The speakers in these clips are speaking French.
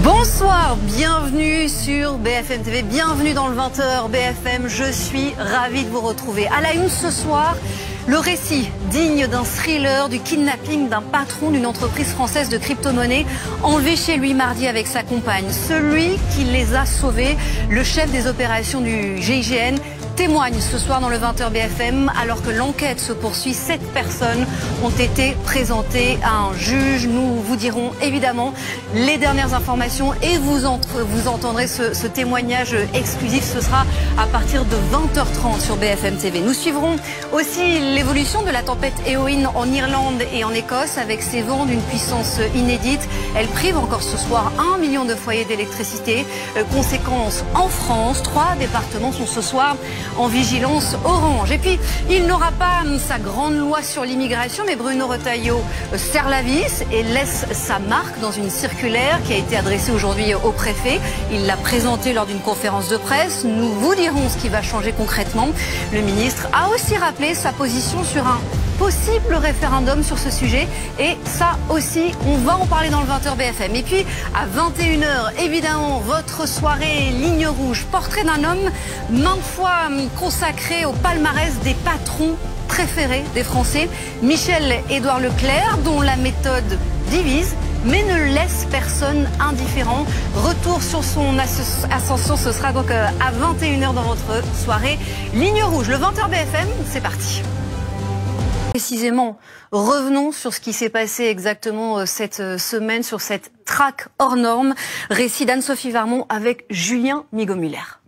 Bonsoir, bienvenue sur BFM TV, bienvenue dans le 20h BFM. Je suis ravie de vous retrouver. À la une ce soir, le récit digne d'un thriller du kidnapping d'un patron d'une entreprise française de crypto-monnaie enlevé chez lui mardi avec sa compagne. Celui qui les a sauvés, le chef des opérations du GIGN, témoigne ce soir dans le 20h BFM. Alors que l'enquête se poursuit, 7 personnes ont été présentées à un juge. Nous vous dirons évidemment les dernières informations et vous entendrez ce témoignage exclusif. Ce sera à partir de 20h30 sur BFM TV. Nous suivrons aussi l'évolution de la tempête Éowyn en Irlande et en Écosse avec ses vents d'une puissance inédite. Elle prive encore ce soir 1 million de foyers d'électricité. Conséquence en France, 3 départements sont ce soir en vigilance orange. Et puis, il n'aura pas sa grande loi sur l'immigration, mais Bruno Retailleau serre la vis et laisse sa marque dans une circulaire qui a été adressée aujourd'hui au préfet. Il l'a présentée lors d'une conférence de presse. Nous vous dirons ce qui va changer concrètement. Le ministre a aussi rappelé sa position sur un possible référendum sur ce sujet. Et ça aussi, on va en parler dans le 20h BFM. Et puis, à 21h, évidemment, votre soirée Ligne Rouge. Portrait d'un homme maintes fois consacré au palmarès des patrons préférés des Français. Michel-Édouard Leclerc, dont la méthode divise, mais ne laisse personne indifférent. Retour sur son ascension, ce sera donc à 21h dans votre soirée Ligne Rouge. Le 20h BFM, c'est parti. Précisément, revenons sur ce qui s'est passé exactement cette semaine, sur cette traque hors norme. Récit d'Anne-Sophie Varmont avec Julien Migaud-Muller.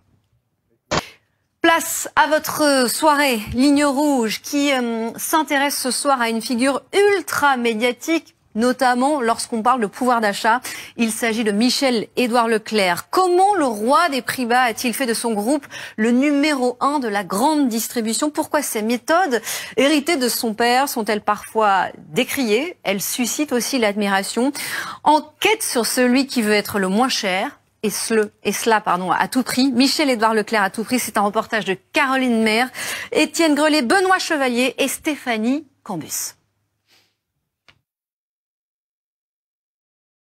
Place à votre soirée Ligne Rouge qui s'intéresse ce soir à une figure ultra médiatique, notamment lorsqu'on parle de pouvoir d'achat. Il s'agit de Michel-Édouard Leclerc. Comment le roi des prix bas a-t-il fait de son groupe le numéro 1 de la grande distribution? Pourquoi ces méthodes héritées de son père sont-elles parfois décriées? Elles suscitent aussi l'admiration. Enquête sur celui qui veut être le moins cher. Et cela, à tout prix. Michel-Édouard Leclerc à tout prix, c'est un reportage de Caroline Maire, Étienne Grelet, Benoît Chevalier et Stéphanie Cambus.